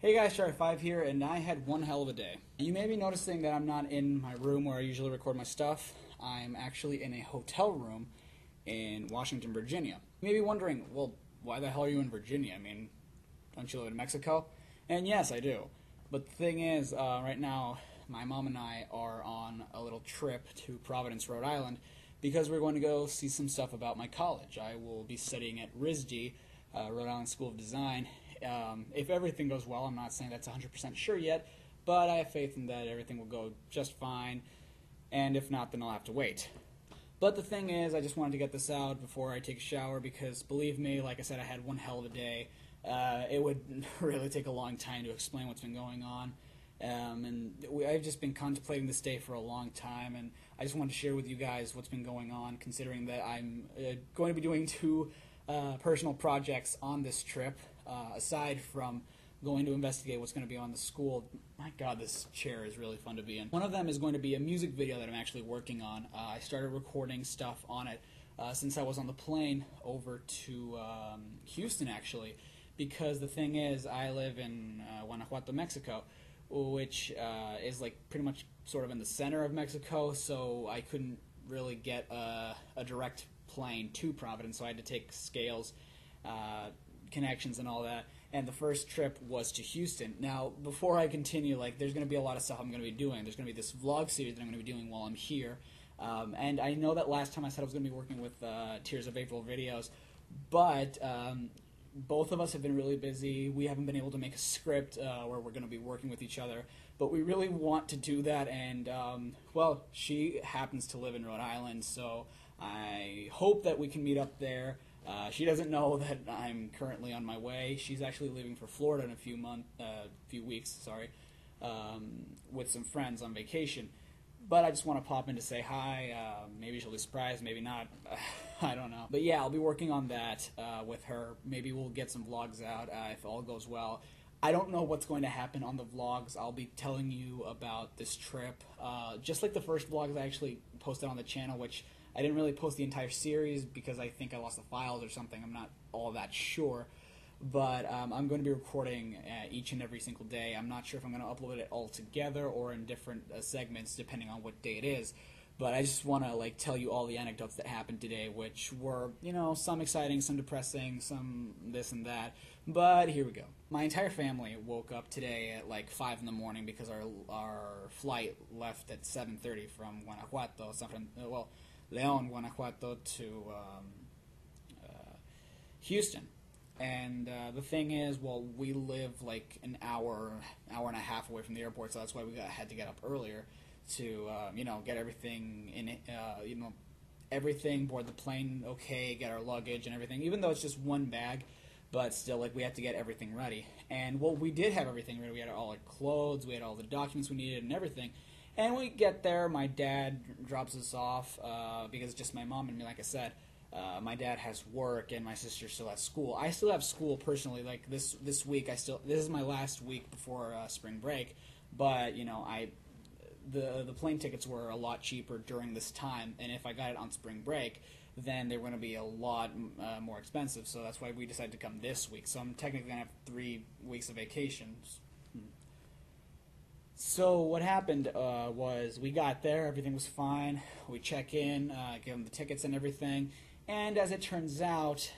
Hey guys, Shark5 here, and I had one hell of a day. You may be noticing that I'm not in my room where I usually record my stuff. I'm actually in a hotel room in Washington, Virginia. You may be wondering, well, why the hell are you in Virginia? I mean, don't you live in Mexico? And yes, I do. But the thing is, right now, my mom and I are on a little trip to Providence, Rhode Island, because we're going to go see some stuff about my college. I will be studying at RISD, Rhode Island School of Design. If everything goes well, I'm not saying that's 100% sure yet, but I have faith in that everything will go just fine, and if not, then I'll have to wait. But the thing is, I just wanted to get this out before I take a shower because, believe me, like I said, I had one hell of a day. It would really take a long time to explain what's been going on. I've just been contemplating this day for a long time, and I just wanted to share with you guys what's been going on, considering that I'm going to be doing two personal projects on this trip, aside from going to investigate what's going to be on the school. My God, this chair is really fun to be in. One of them is going to be a music video that I'm actually working on. I started recording stuff on it since I was on the plane over to Houston, actually, because the thing is, I live in Guanajuato, Mexico, which is like pretty much sort of in the center of Mexico, so I couldn't really get a direct plane to Providence, so I had to take scales, connections and all that, and the first trip was to Houston. Now, before I continue, like, there's going to be a lot of stuff I'm going to be doing. There's going to be this vlog series that I'm going to be doing while I'm here, and I know that last time I said I was going to be working with Tears of April videos, but both of us have been really busy. We haven't been able to make a script where we're going to be working with each other, but we really want to do that, and, well, she happens to live in Rhode Island, so I hope that we can meet up there. She doesn't know that I'm currently on my way. She's actually leaving for Florida in a few weeks, with some friends on vacation. But I just want to pop in to say hi. Maybe she'll be surprised, maybe not. I don't know. But yeah, I'll be working on that with her. Maybe we'll get some vlogs out if all goes well. I don't know what's going to happen on the vlogs. I'll be telling you about this trip. Just like the first vlogs I actually posted on the channel, which I didn't really post the entire series because I think I lost the files or something. I'm not all that sure. But I'm going to be recording each and every single day. I'm not sure if I'm going to upload it all together or in different segments depending on what day it is. But I just want to tell you all the anecdotes that happened today, which were, some exciting, some depressing, some this and that. But here we go. My entire family woke up today at 5 in the morning because our flight left at 7:30 from Guanajuato, León, Guanajuato to Houston. And the thing is, well, we live an hour and a half away from the airport, so that's why we had to get up earlier to, get everything everything, board the plane okay, get our luggage and everything, even though it's just one bag, but still, we had to get everything ready. And, well, we did have everything ready. We had all our clothes, we had all the documents we needed and everything. And we get there, my dad drops us off, because it's just my mom and me, like I said. My dad has work, and my sister still has school. I still have school personally. This week, this is my last week before spring break. But the plane tickets were a lot cheaper during this time, and if I got it on spring break, then they were going to be a lot more expensive. So that's why we decided to come this week. So I'm technically going to have 3 weeks of vacation. So what happened was we got there, everything was fine. We check in, give them the tickets and everything. And as it turns out,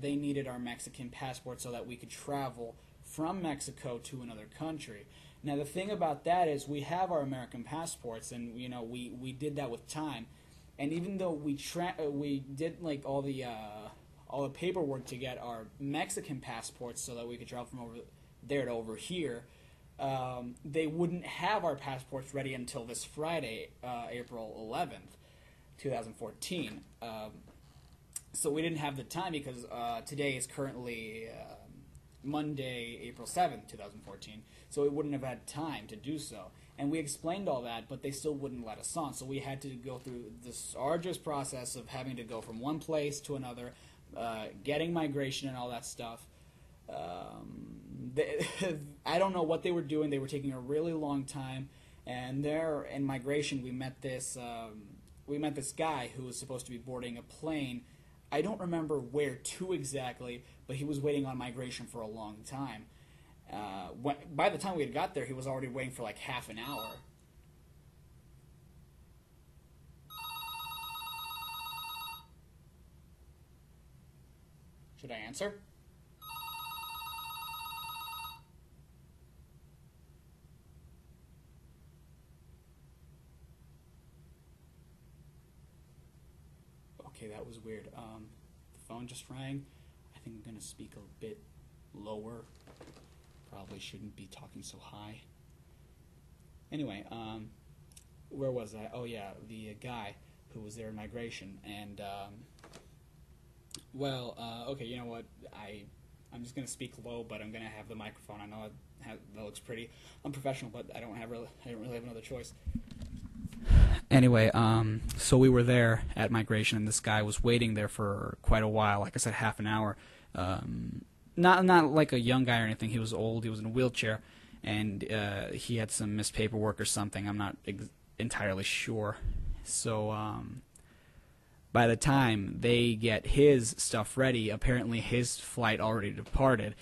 they needed our Mexican passport so that we could travel from Mexico to another country. Now the thing about that is we have our American passports, and we did that with time. And even though we did all the paperwork to get our Mexican passports so that we could travel from over there to over here, they wouldn't have our passports ready until this Friday, April 11th, 2014. So we didn't have the time because today is currently Monday, April 7th, 2014. So we wouldn't have had time to do so. And we explained all that, but they still wouldn't let us on. So we had to go through this arduous process of having to go from one place to another, getting migration and all that stuff. I don't know what they were doing. They were taking a really long time. And there in migration, we met this guy who was supposed to be boarding a plane. I don't remember where to exactly, but he was waiting on migration for a long time. By the time we had got there, he was already waiting for like half an hour. Should I answer? Okay, that was weird. The phone just rang. I think I'm going to speak a bit lower. Probably shouldn't be talking so high. Anyway, where was I? Oh yeah, the guy who was there in migration. And, okay, you know what? I'm just going to speak low, but I'm going to have the microphone. I know that looks pretty unprofessional, but I don't really have another choice. Anyway, so we were there at migration, and this guy was waiting there for quite a while. Like I said, half an hour. Not like a young guy or anything. He was old. He was in a wheelchair, and he had some missed paperwork or something. I'm not entirely sure. So by the time they get his stuff ready, apparently his flight already departed,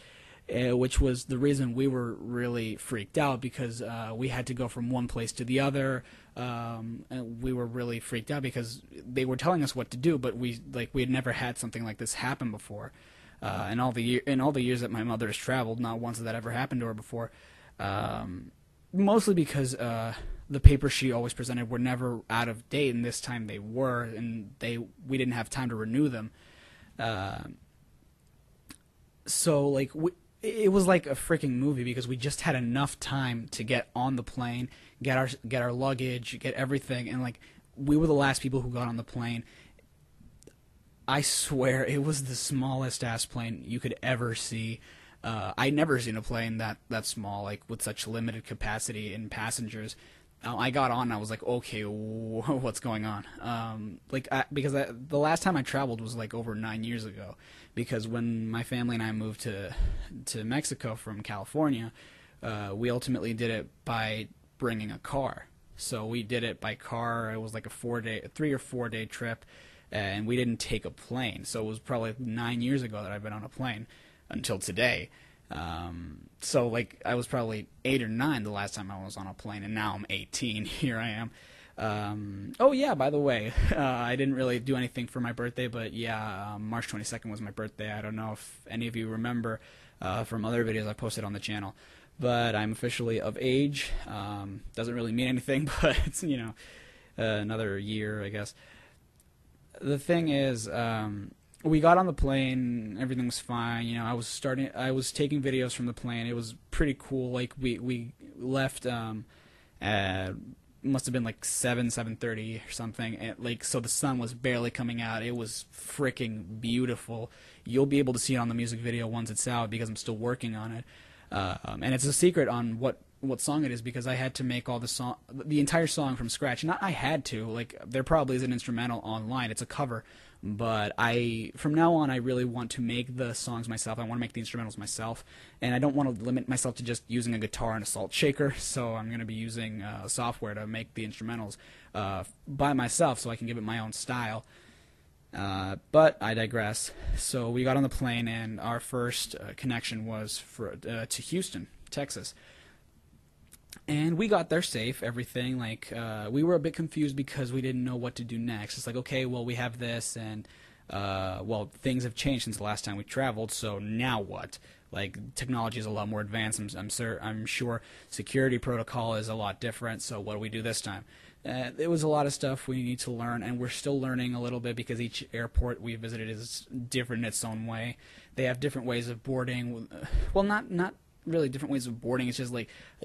which was the reason we were really freaked out, because we had to go from one place to the other. And we were really freaked out because they were telling us what to do, but we had never had something like this happen before. In all the years that my mother has traveled, not once has that ever happened to her before. Mostly because the papers she always presented were never out of date, and this time they were, and we didn't have time to renew them. So it was like a freaking movie, because we just had enough time to get on the plane, get our luggage, get everything, and we were the last people who got on the plane. I swear it was the smallest ass plane you could ever see. I'd never seen a plane that small, with such limited capacity in passengers. I got on and I was like, okay, what's going on? Because the last time I traveled was over 9 years ago. Because when my family and I moved to Mexico from California, we ultimately did it by bringing a car. So we did it by car. It was like a 3 or 4 day trip. And we didn't take a plane. So it was probably 9 years ago that I've been on a plane until today. So I was probably 8 or 9 the last time I was on a plane, and now I'm 18. Here I am. Oh yeah, by the way, I didn't really do anything for my birthday, but yeah, March 22nd was my birthday. I don't know if any of you remember from other videos I posted on the channel, but I'm officially of age. Doesn't really mean anything, but it's another year, I guess. The thing is, we got on the plane, everything was fine. I was taking videos from the plane. It was pretty cool. We left must have been 7:30 or something, and so the sun was barely coming out. It was freaking beautiful. You'll be able to see it on the music video once it's out, because I'm still working on it. And it's a secret on what song it is, because I had to make the entire song from scratch. Not I had to, there probably is an instrumental online. It's a cover, but from now on I really want to make the songs myself. I want to make the instrumentals myself, and I don't want to limit myself to just using a guitar and a salt shaker. So I'm going to be using software to make the instrumentals by myself, so I can give it my own style. But I digress. So we got on the plane, and our first connection was to Houston, Texas. And we got there safe, everything. We were a bit confused because we didn't know what to do next. It's okay, well, we have this, and things have changed since the last time we traveled, so now what? Technology is a lot more advanced. I'm sure security protocol is a lot different, so what do we do this time? It was a lot of stuff we need to learn, and we're still learning a little bit, because each airport we visited is different in its own way. They have different ways of boarding. Well, not really different ways of boarding. It's just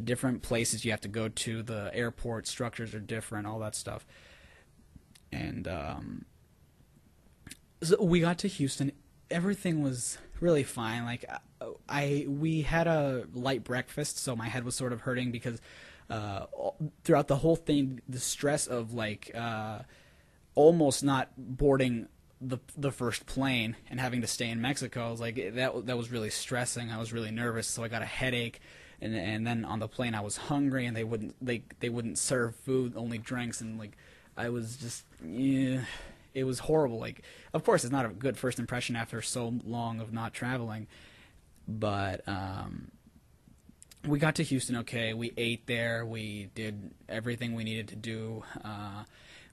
different places you have to go to. The airport structures are different, all that stuff. And so we got to Houston. Everything was really fine. We had a light breakfast, so my head was sort of hurting, because throughout the whole thing, the stress of almost not boarding the first plane and having to stay in Mexico, I was that was really stressing. I was really nervous, so I got a headache, and then on the plane I was hungry, and they wouldn't serve food, only drinks, and I was just, yeah, it was horrible. Of course it's not a good first impression after so long of not traveling, but we got to Houston okay. We ate there. We did everything we needed to do.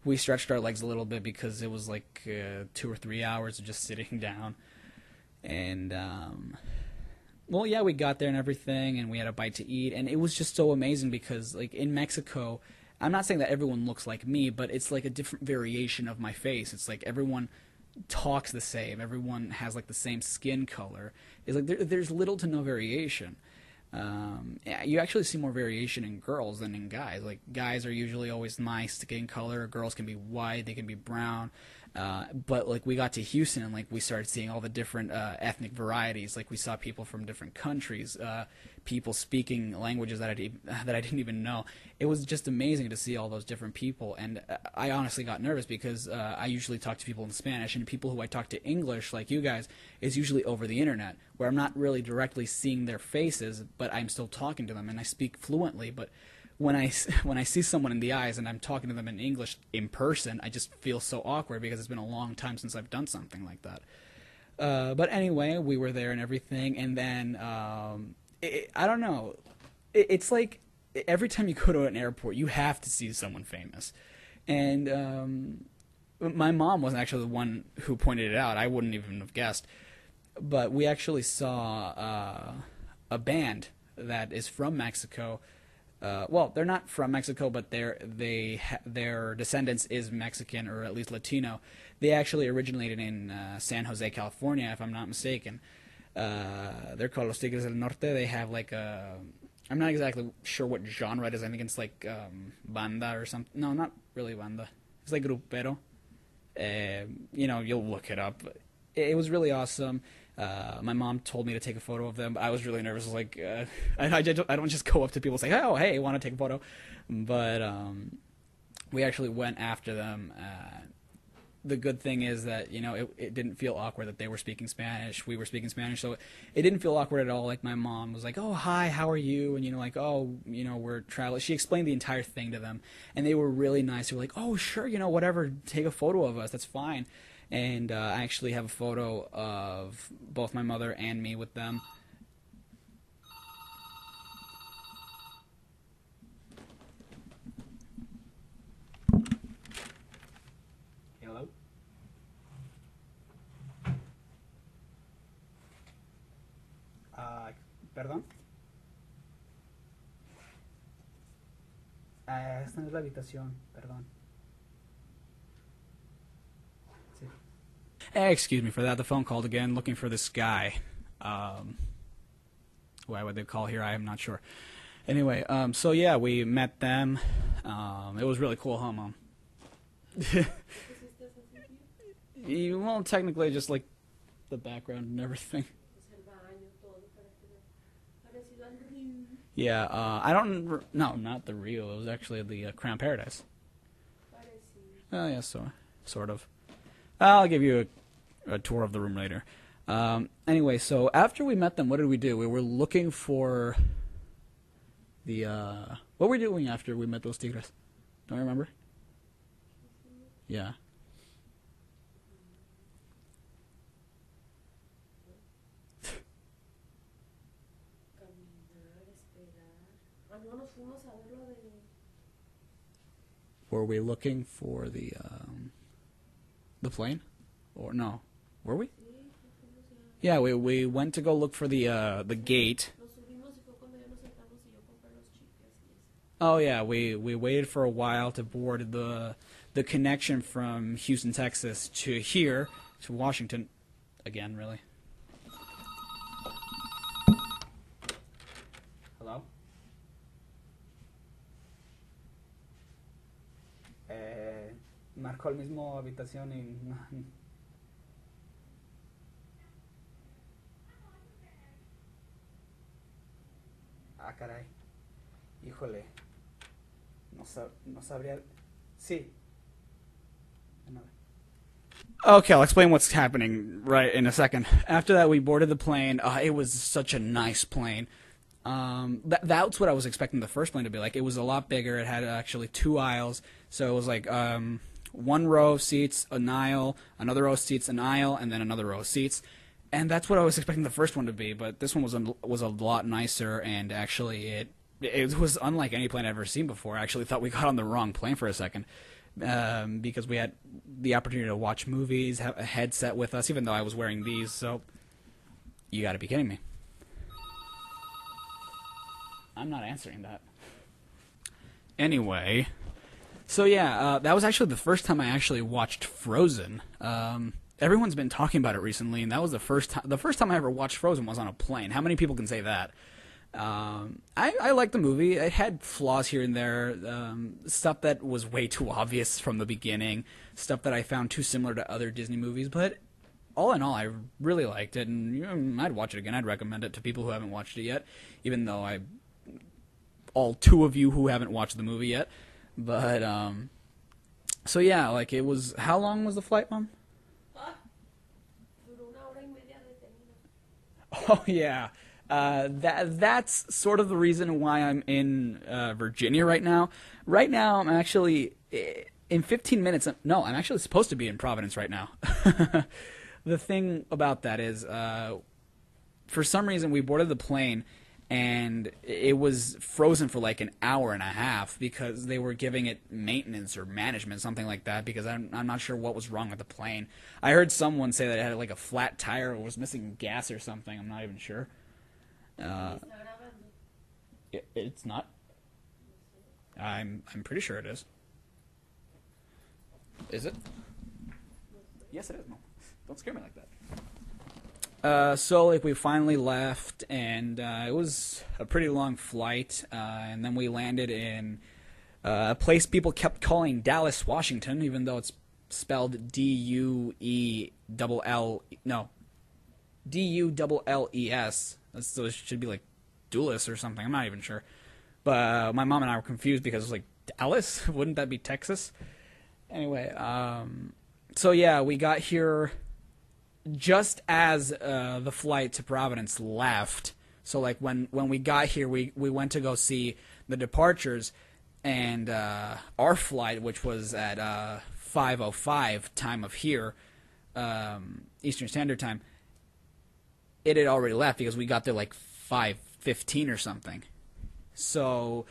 We stretched our legs a little bit because it was like 2 or 3 hours of just sitting down. And, well, yeah, we got there and everything, and we had a bite to eat. And it was just so amazing because, like, in Mexico, I'm not saying that everyone looks like me, but it's like a different variation of my face. It's like everyone talks the same. Everyone has, like, the same skin color. It's like there's little to no variation. Yeah, you actually see more variation in girls than in guys. Like, guys are usually always my skin color. Girls can be white, they can be brown. But, like, we got to Houston and, like, we started seeing all the different ethnic varieties. Like, we saw people from different countries, people speaking languages that I didn't even know. It was just amazing to see all those different people. And I honestly got nervous because I usually talk to people in Spanish, and people who I talk to English, like you guys, is usually over the internet, where I'm not really directly seeing their faces, but I'm still talking to them, and I speak fluently. But when I see someone in the eyes and I'm talking to them in English in person, I just feel so awkward because it's been a long time since I've done something like that. But anyway, we were there and everything, and then I don't know. It's like every time you go to an airport, you have to see someone famous. And my mom wasn't actually the one who pointed it out. I wouldn't even have guessed. But we actually saw a band that is from Mexico. Well, they're not from Mexico, but their descendants is Mexican or at least Latino. They actually originated in San Jose, California, if I'm not mistaken. They're called Los Tigres del Norte. They have like I'm not exactly sure what genre it is. I think it's like banda or something. No, not really banda. It's like grupero. You'll look it up. It was really awesome. My mom told me to take a photo of them, but I was really nervous. I was like, I don't just go up to people and say, oh, hey, want to take a photo? But we actually went after them. The good thing is that, it didn't feel awkward that they were speaking Spanish. We were speaking Spanish, so it didn't feel awkward at all. Like, my mom was like, oh, hi, how are you? And, we're traveling. She explained the entire thing to them, and they were really nice. They were like, oh, sure, whatever, take a photo of us. That's fine. And I actually have a photo of both my mother and me with them. Hello? ¿Perdón? Esta no es la habitación, perdón. Excuse me for that. The phone called again, looking for this guy. Why would they call here? I am not sure. Anyway, so yeah, we met them. It was really cool, huh, Mom? Well, technically, just like the background and everything. Yeah, no, not the Rio. It was actually the Crown Paradise. Oh, yeah, sort of. I'll give you a tour of the room later. Anyway, so after we met them, what did we do? We were looking for the, what were we doing after we met those tigres? Don't you remember? Yeah. Were we looking for the plane? Or no? Were we? Yeah, we went to go look for the gate. Oh yeah, we waited for a while to board the connection from Houston, Texas to here, to Washington. Again, really. Hello? Marcó el mismo habitación y no. Ah, caray. Híjole. No sabría. Sí. Okay, I'll explain what's happening right in a second. After that, we boarded the plane. It was such a nice plane. That's what I was expecting the first plane to be like. It was a lot bigger. It had actually 2 aisles. So it was like one row of seats, an aisle, another row of seats, an aisle, and then another row of seats. And that's what I was expecting the first one to be, but this one was a lot nicer, and actually it was unlike any plane I've ever seen before. I actually thought we got on the wrong plane for a second, because we had the opportunity to watch movies, have a headset with us, even though I was wearing these, so you gotta be kidding me. I'm not answering that. Anyway, so yeah, that was actually the first time I actually watched Frozen. Everyone's been talking about it recently, and that was the first time I ever watched Frozen was on a plane. How many people can say that? I liked the movie. It had flaws here and there, stuff that was way too obvious from the beginning, stuff that I found too similar to other Disney movies, but all in all, I really liked it, and I'd watch it again. I'd recommend it to people who haven't watched it yet, even though all two of you who haven't watched the movie yet. But, so yeah, like, it was, how long was the flight, Mom? Oh, yeah. That's sort of the reason why I'm in Virginia right now. Right now, I'm actually, in 15 minutes, no, I'm actually supposed to be in Providence right now. The thing about that is, for some reason, we boarded the plane, and it was frozen for like an hour and a half because they were giving it maintenance or management, something like that, because I'm not sure what was wrong with the plane. I heard someone say that it had like a flat tire or was missing gas or something. I'm not even sure. It's not. I'm pretty sure it is. Is it? Yes, it is. No, don't scare me like that. So like we finally left, and it was a pretty long flight, and then we landed in a place people kept calling Dallas, Washington, even though it's spelled D-U-L-L-E-S. So it should be like Dulles or something. I'm not even sure. But my mom and I were confused because it was like, Dallas? Wouldn't that be Texas? Anyway, so yeah, we got here just as the flight to Providence left. So like when we got here, we went to go see the departures, and our flight, which was at 5:05 time of here, Eastern Standard Time, it had already left because we got there like 5:15 or something. So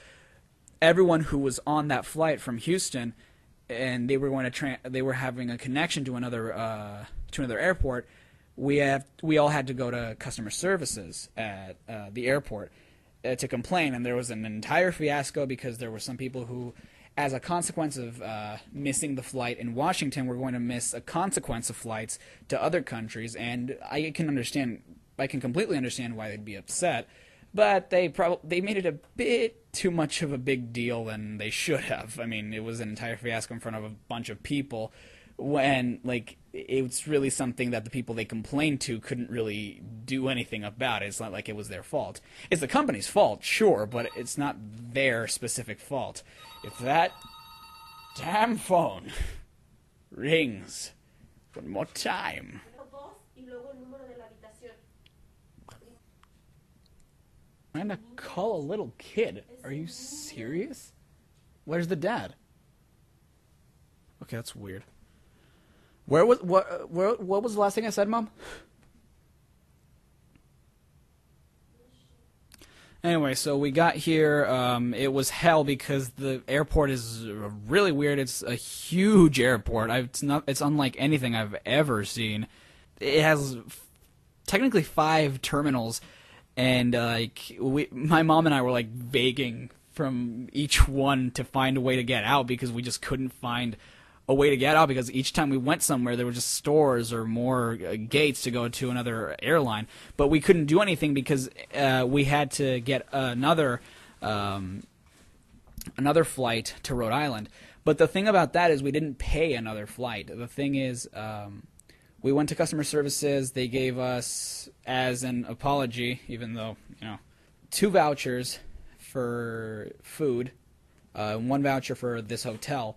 everyone who was on that flight from Houston, and they were going to they were having a connection to another airport. We all had to go to customer services at the airport to complain, and there was an entire fiasco because there were some people who, as a consequence of missing the flight in Washington, were going to miss a consequence of flights to other countries, and I can completely understand why they'd be upset. But they made it a bit too much of a big deal than they should have. I mean, it was an entire fiasco in front of a bunch of people when, like, it's really something that the people they complained to couldn't really do anything about. It's not like it was their fault. It's the company's fault, sure, but it's not their specific fault. If that damn phone rings one more time... Trying to call a little kid. Are you serious? Where's the dad? Okay, that's weird. What was the last thing I said, Mom? Anyway, so we got here. It was hell because the airport is really weird. It's a huge airport. It's unlike anything I've ever seen. It has technically 5 terminals. And my mom and I were like begging from each one to find a way to get out because we just couldn't find a way to get out because each time we went somewhere there were just stores or more gates to go to another airline. But we couldn't do anything because we had to get another flight to Rhode Island. But the thing about that is we didn't pay another flight. The thing is... we went to customer services. They gave us, as an apology, even though, 2 vouchers for food, 1 voucher for this hotel,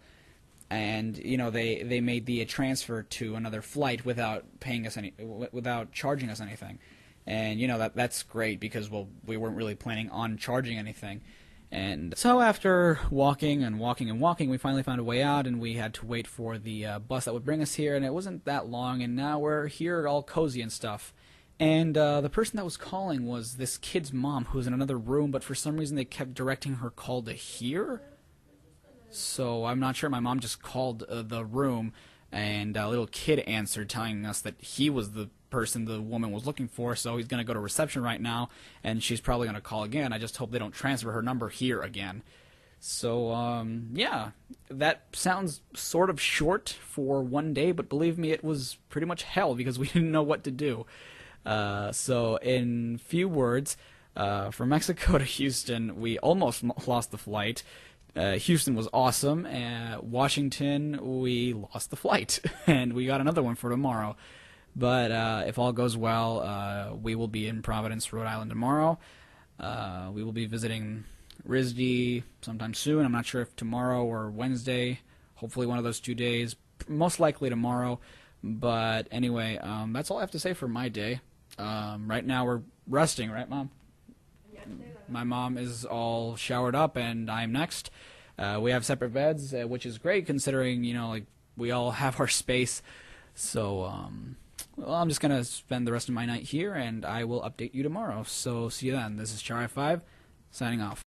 and, they made the transfer to another flight without without charging us anything. And, that's great because, well, we weren't really planning on charging anything. And so after walking, we finally found a way out, and we had to wait for the bus that would bring us here, and it wasn't that long, and now we're here all cozy and stuff. And the person that was calling was this kid's mom who was in another room, but for some reason they kept directing her call to here. So I'm not sure. My mom just called the room, and a little kid answered telling us that he was the person the woman was looking for, so he's going to go to reception right now, and she's probably going to call again. I just hope they don't transfer her number here again. So, yeah, that sounds sort of short for one day, but believe me, it was pretty much hell because we didn't know what to do. So, in few words, from Mexico to Houston, we almost lost the flight. Houston was awesome. Washington, we lost the flight, and we got another one for tomorrow. But if all goes well, we will be in Providence, Rhode Island tomorrow. We will be visiting RISD sometime soon. I'm not sure if tomorrow or Wednesday. Hopefully one of those 2 days. Most likely tomorrow. But anyway, that's all I have to say for my day. Right now we're resting, right, Mom? My mom is all showered up, and I'm next. We have separate beds, which is great considering, you know, like we all have our space. So, well, I'm just going to spend the rest of my night here, and I will update you tomorrow. So, see you then. This is Chari5, signing off.